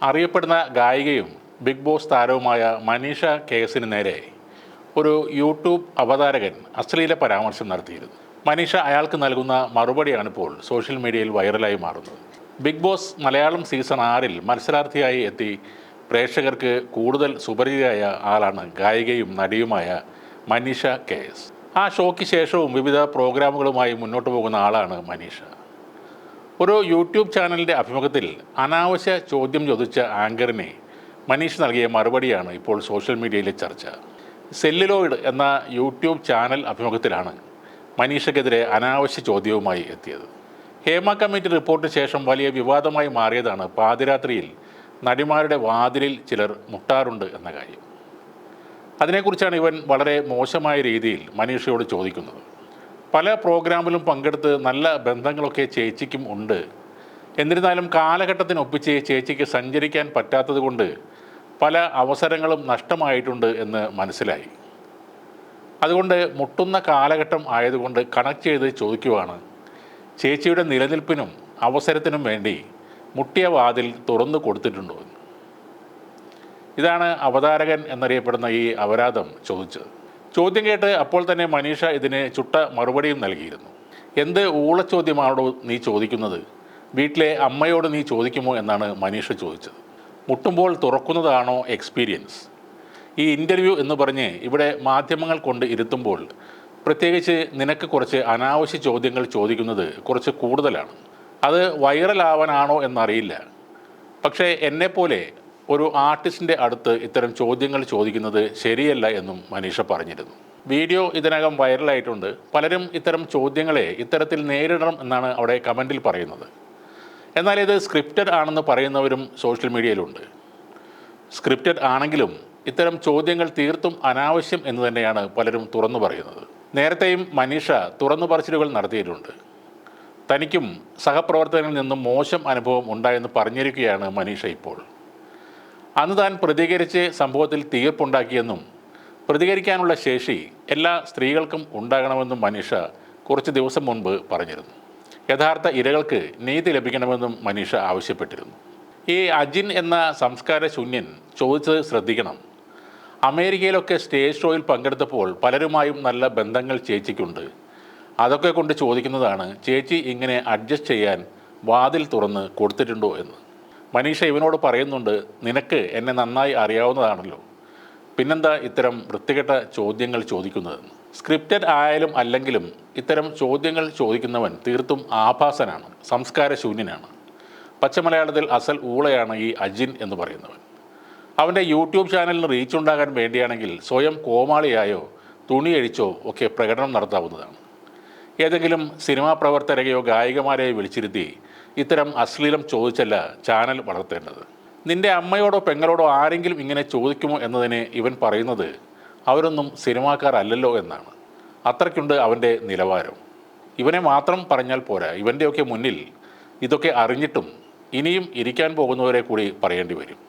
അറിയപ്പെടുന്ന ഗായികയും big boss താരവുമായ മനീഷ കേസിന് നേരെ ഒരു യൂട്യൂബ് അവതാരകൻ അശ്ലീല പരാമർശം നടത്തിയിരുന്നു. മനീഷ അയാൾക്ക് നൽകുന്ന മറുപടിയാണിപ്പോൾ സോഷ്യൽ മീഡിയയിൽ വൈറലായി മാറുന്നത്. ബിഗ് ബോസ് മലയാളം സീസൺ 6 മത്സരാർത്ഥിയായി എത്തി പ്രേക്ഷകർക്ക് കൂടുതൽ സുപരിചിതയായ ആളാണ് ഗായികയും നടിയുമായ മനീഷ കേസ്. ആ ഷോയ്ക്ക് ശേഷവും വിവിധ പ്രോഗ്രാമുകളുമായി മുന്നോട്ട് പോകുന്ന ആളാണ് മനീഷ. ഒരു യൂട്യൂബ് ചാനലിൻ്റെ അഭിമുഖത്തിൽ അനാവശ്യ ചോദ്യം ചോദിച്ച ആങ്കറിനെ മനീഷ് നൽകിയ മറുപടിയാണ് ഇപ്പോൾ സോഷ്യൽ മീഡിയയിലെ ചർച്ച. സെല്ലുലോയിഡ് എന്ന യൂട്യൂബ് ചാനൽ അഭിമുഖത്തിലാണ് മനീഷയ്ക്കെതിരെ അനാവശ്യ ചോദ്യവുമായി എത്തിയത്. ഹേമ കമ്മിറ്റി റിപ്പോർട്ടിന് ശേഷം വലിയ വിവാദമായി മാറിയതാണ് പാതിരാത്രിയിൽ നടിമാരുടെ വാതിലിൽ ചിലർ മുട്ടാറുണ്ട് എന്ന കാര്യം. അതിനെക്കുറിച്ചാണ് ഇവൻ വളരെ മോശമായ രീതിയിൽ മനീഷയോട് ചോദിക്കുന്നത്. പല പ്രോഗ്രാമിലും പങ്കെടുത്ത് നല്ല ബന്ധങ്ങളൊക്കെ ചേച്ചിക്കും ഉണ്ട്. എന്നിരുന്നാലും കാലഘട്ടത്തിനൊപ്പിച്ച് ചേച്ചിക്ക് സഞ്ചരിക്കാൻ പറ്റാത്തത് കൊണ്ട് പല അവസരങ്ങളും നഷ്ടമായിട്ടുണ്ട് എന്ന് മനസ്സിലായി. അതുകൊണ്ട് മുട്ടുന്ന കാലഘട്ടം ആയതുകൊണ്ട് കണക്ട് ചെയ്ത് ചോദിക്കുവാണ്, ചേച്ചിയുടെ നിലനിൽപ്പിനും അവസരത്തിനും വേണ്ടി മുട്ടിയ വാതിൽ തുറന്നു കൊടുത്തിട്ടുണ്ടോ എന്ന്. ഇതാണ് അവതാരകൻ എന്നറിയപ്പെടുന്ന ഈ അപരാധം ചോദിച്ചത്. ചോദ്യം കേട്ട് അപ്പോൾ തന്നെ മനീഷ ഇതിന് ചുട്ട മറുപടിയും നൽകിയിരുന്നു. എന്ത് ഊളച്ചോദ്യമാണോ നീ ചോദിക്കുന്നത്? വീട്ടിലെ അമ്മയോട് നീ ചോദിക്കുമോ എന്നാണ് മനീഷ ചോദിച്ചത്. മുട്ടുമ്പോൾ തുറക്കുന്നതാണോ എക്സ്പീരിയൻസ്? ഈ ഇൻ്റർവ്യൂ എന്ന് പറഞ്ഞ് ഇവിടെ മാധ്യമങ്ങൾ കൊണ്ട് ഇരുത്തുമ്പോൾ പ്രത്യേകിച്ച് നിനക്ക് കുറച്ച് അനാവശ്യ ചോദ്യങ്ങൾ ചോദിക്കുന്നത് കുറച്ച് കൂടുതലാണ്. അത് വൈറലാവാനാണോ എന്നറിയില്ല. പക്ഷേ എന്നെപ്പോലെ ഒരു ആർട്ടിസ്റ്റിൻ്റെ അടുത്ത് ഇത്തരം ചോദ്യങ്ങൾ ചോദിക്കുന്നത് ശരിയല്ല എന്നും മനീഷ പറഞ്ഞിരുന്നു. വീഡിയോ ഇതിനകം വൈറലായിട്ടുണ്ട്. പലരും ഇത്തരം ചോദ്യങ്ങളെ ഇത്തരത്തിൽ നേരിടണം എന്നാണ് അവിടെ കമൻറ്റിൽ പറയുന്നത്. എന്നാൽ ഇത് സ്ക്രിപ്റ്റഡ് ആണെന്ന് പറയുന്നവരും സോഷ്യൽ മീഡിയയിലുണ്ട്. സ്ക്രിപ്റ്റഡ് ആണെങ്കിലും ഇത്തരം ചോദ്യങ്ങൾ തീർത്തും അനാവശ്യം എന്ന് തന്നെയാണ് പലരും തുറന്നു പറയുന്നത്. നേരത്തെയും മനീഷ തുറന്നു പറച്ചിലുകൾ നടത്തിയിട്ടുണ്ട്. തനിക്കും സഹപ്രവർത്തകരിൽ നിന്നും മോശം അനുഭവം ഉണ്ടായെന്ന് പറഞ്ഞിരിക്കുകയാണ് മനീഷ ഇപ്പോൾ. അന്ന് താൻ പ്രതികരിച്ച് സംഭവത്തിൽ തീർപ്പുണ്ടാക്കിയെന്നും പ്രതികരിക്കാനുള്ള ശേഷി എല്ലാ സ്ത്രീകൾക്കും ഉണ്ടാകണമെന്നും മനീഷ കുറച്ച് ദിവസം മുൻപ് പറഞ്ഞിരുന്നു. യഥാർത്ഥ ഇരകൾക്ക് നീതി ലഭിക്കണമെന്നും മനീഷ ആവശ്യപ്പെട്ടിരുന്നു. ഈ അജിൻ എന്ന സംസ്കാര ശൂന്യൻ ചോദിച്ചത് ശ്രദ്ധിക്കണം. അമേരിക്കയിലൊക്കെ സ്റ്റേജ് ഷോയിൽ പങ്കെടുത്തപ്പോൾ പലരുമായും നല്ല ബന്ധങ്ങൾ ചേച്ചിക്കുണ്ട്. അതൊക്കെ കൊണ്ട് ചോദിക്കുന്നതാണ്, ചേച്ചി ഇങ്ങനെ അഡ്ജസ്റ്റ് ചെയ്യാൻ വാതിൽ തുറന്ന് കൊടുത്തിട്ടുണ്ടോ എന്ന്. മനീഷ ഇവനോട് പറയുന്നുണ്ട്, നിനക്ക് എന്നെ നന്നായി അറിയാവുന്നതാണല്ലോ, പിന്നെന്താ ഇത്തരം വൃത്തികെട്ട ചോദ്യങ്ങൾ ചോദിക്കുന്നതെന്ന്. സ്ക്രിപ്റ്റഡ് ആയാലും അല്ലെങ്കിലും ഇത്തരം ചോദ്യങ്ങൾ ചോദിക്കുന്നവൻ തീർത്തും ആഭാസനാണ്, സംസ്കാര ശൂന്യനാണ്. പച്ചമലയാളത്തിൽ അസൽ ഊളയാണ് ഈ അജിൻ എന്ന് പറയുന്നവൻ. അവൻ്റെ യൂട്യൂബ് ചാനലിന് റീച്ച് ഉണ്ടാകാൻ വേണ്ടിയാണെങ്കിൽ സ്വയം കോമാളിയായോ തുണിയഴിച്ചോ ഒക്കെ പ്രകടനം നടത്താവുന്നതാണ്. ഏതെങ്കിലും സിനിമാ പ്രവർത്തകരെയോ ഗായികമാരെയോ വിളിച്ചിരുത്തി ഇത്തരം അശ്ലീലം ചോദിച്ചല്ല ചാനൽ വളർത്തേണ്ടത്. നിൻ്റെ അമ്മയോടോ പെങ്ങളോടോ ആരെങ്കിലും ഇങ്ങനെ ചോദിക്കുമോ എന്നതിന് ഇവൻ പറയുന്നത് അവരൊന്നും സിനിമാക്കാരല്ലല്ലോ എന്നാണ്. അത്രയ്ക്കുണ്ട് അവൻ്റെ നിലവാരം. ഇവനെ മാത്രം പറഞ്ഞാൽ പോരാ, ഇവൻ്റെയൊക്കെ മുന്നിൽ ഇതൊക്കെ അറിഞ്ഞിട്ടും ഇനിയും ഇരിക്കാൻ പോകുന്നവരെ കൂടി പറയേണ്ടി വരും.